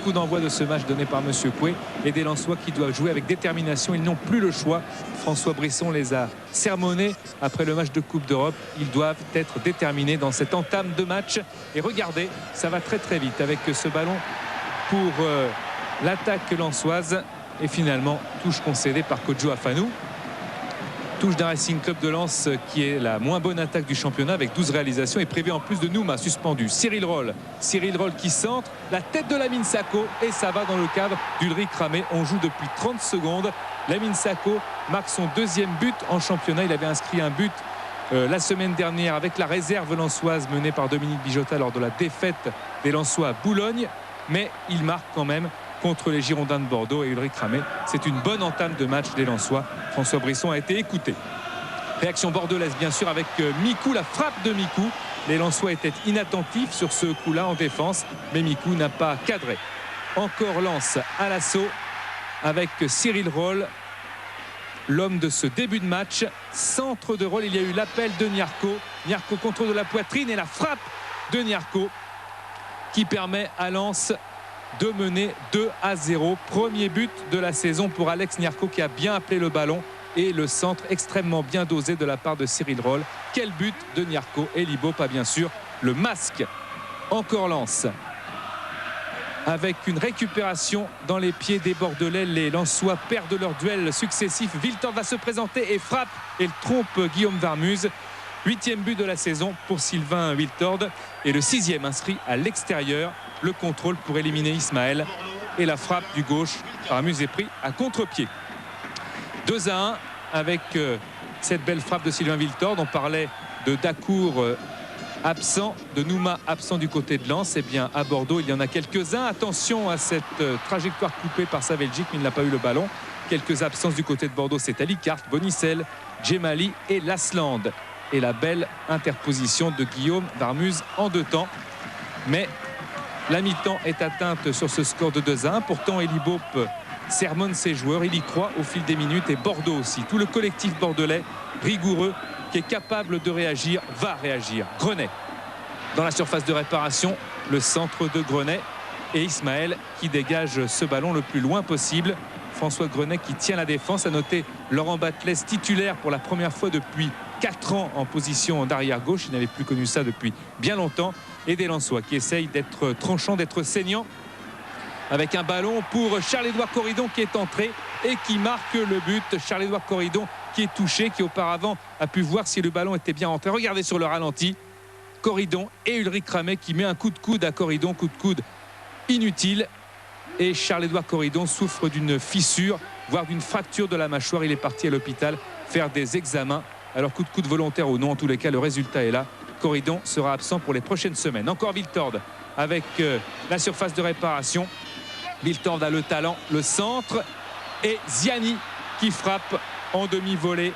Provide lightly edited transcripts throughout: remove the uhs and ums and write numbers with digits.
coup d'envoi de ce match donné par Monsieur Coué et des Lensois qui doivent jouer avec détermination. Ils n'ont plus le choix. François Brisson les a sermonnés après le match de Coupe d'Europe. Ils doivent être déterminés dans cette entame de match. Et regardez, ça va très très vite avec ce ballon pour l'attaque lensoise. Et finalement, touche concédée par Kodjo Afanou. Touche d'un Racing Club de Lens qui est la moins bonne attaque du championnat avec 12 réalisations et prévu en plus de Nouma suspendu. Cyril Roll qui centre, la tête de Lamine Sako et ça va dans le cadre d'Ulrich Ramé. On joue depuis 30 secondes. Lamine Sako marque son deuxième but en championnat. Il avait inscrit un but la semaine dernière avec la réserve lensoise menée par Dominique Bijota lors de la défaite des Lensois à Boulogne. Mais il marque quand même contre les Girondins de Bordeaux et Ulrich Ramé. C'est une bonne entame de match des Lensois. François Brisson a été écouté. Réaction bordelaise bien sûr avec Mikou, la frappe de Mikou. Les Lensois étaient inattentifs sur ce coup-là en défense, mais Mikou n'a pas cadré. Encore Lens à l'assaut avec Cyril Roll, l'homme de ce début de match. Centre de Roll, il y a eu l'appel de Nyarko. Nyarko contre de la poitrine et la frappe de Nyarko qui permet à Lens de mener 2-0. Premier but de la saison pour Alex Nyarko qui a bien appelé le ballon et le centre extrêmement bien dosé de la part de Cyril Roll. Quel but de Nyarko et Libo, pas bien sûr le masque. Encore Lens avec une récupération dans les pieds des Bordelais. Les Lensois perdent leur duel successif. Wiltord va se présenter et frappe et le trompe Guillaume Varmuz. 8e but de la saison pour Sylvain Wiltord et le 6e inscrit à l'extérieur. Le contrôle pour éliminer Ismaël et la frappe du gauche. Varmuz est pris à contre-pied. 2-1 avec cette belle frappe de Sylvain Wiltord. On parlait de Dacour absent, de Nouma absent du côté de Lens. Eh bien à Bordeaux il y en a quelques-uns. Attention à cette trajectoire coupée par Saveljic, mais il n'a pas eu le ballon. Quelques absences du côté de Bordeaux, c'est Ali Carte, Bonicel, Djemali et Lasland. Et la belle interposition de Guillaume Varmuz en 2 temps. Mais la mi-temps est atteinte sur ce score de 2-1. Pourtant, Elie Baup sermonne ses joueurs. Il y croit au fil des minutes. Et Bordeaux aussi. Tout le collectif bordelais, rigoureux, qui est capable de réagir, va réagir. Grenet dans la surface de réparation. Le centre de Grenet. Et Ismaël qui dégage ce ballon le plus loin possible. François Grenet qui tient la défense. À noter Laurent Batles titulaire pour la première fois depuis 4 ans en position d'arrière gauche. Il n'avait plus connu ça depuis bien longtemps. Et des Lensois qui essayent d'être tranchants, d'être saignants avec un ballon pour Charles-Édouard Corridon qui est entré et qui marque le but. Charles-Édouard Corridon qui est touché, qui auparavant a pu voir si le ballon était bien entré. Regardez sur le ralenti, Corridon et Ulrich Ramé qui met un coup de coude à Corridon, coup de coude inutile. Et Charles-Édouard Corridon souffre d'une fissure, voire d'une fracture de la mâchoire. Il est parti à l'hôpital faire des examens. Alors coup de coude volontaire ou non, en tous les cas le résultat est là. Corridon sera absent pour les prochaines semaines. Encore Wiltord avec la surface de réparation. Wiltord a le talent, le centre et Ziani qui frappe en demi-volée.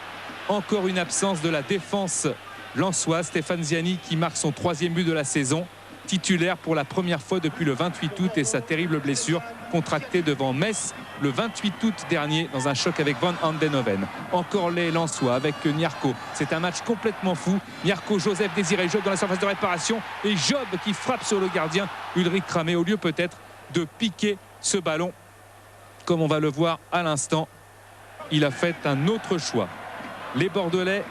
Encore une absence de la défense lensoise. Stéphane Ziani qui marque son 3e but de la saison. Titulaire pour la première fois depuis le 28 août et sa terrible blessure contractée devant Metz le 28 août dernier dans un choc avec Van Andenhoven. Encore les Lensois avec Nyarko. C'est un match complètement fou. Nyarko, Joseph Désiré Job dans la surface de réparation et Job qui frappe sur le gardien Ulrich Ramé au lieu peut-être de piquer ce ballon. Comme on va le voir à l'instant, il a fait un autre choix. Les Bordelais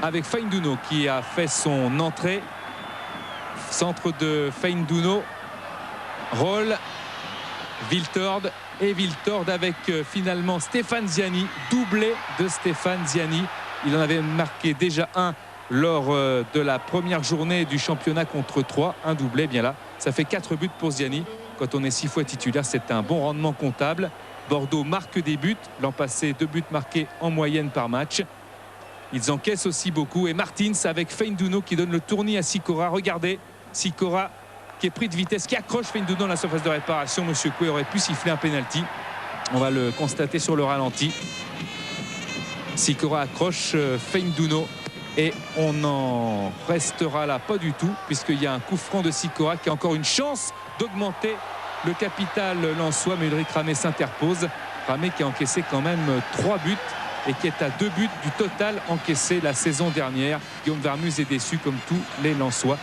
avec Feindouno qui a fait son entrée. Centre de Feindouno, Roll, Wiltord et Wiltord avec finalement Stéphane Ziani, doublé de Stéphane Ziani. Il en avait marqué déjà un lors de la première journée du championnat contre 3, un doublé. Bien là, ça fait 4 buts pour Ziani. Quand on est 6 fois titulaire, c'est un bon rendement comptable. Bordeaux marque des buts. L'an passé, 2 buts marqués en moyenne par match. Ils encaissent aussi beaucoup. Et Martins avec Feindouno qui donne le tournis à Sikora. Regardez, Sikora qui est pris de vitesse, qui accroche Feindouno dans la surface de réparation. Monsieur Coué aurait pu siffler un pénalty. On va le constater sur le ralenti. Sikora accroche Feindouno et on n'en restera là pas du tout puisqu'il y a un coup franc de Sikora qui a encore une chance d'augmenter le capital lensois, mais Ulrich Ramé s'interpose. Ramé qui a encaissé quand même 3 buts et qui est à 2 buts du total encaissé la saison dernière. Guillaume Varmuz est déçu comme tous les Lensois.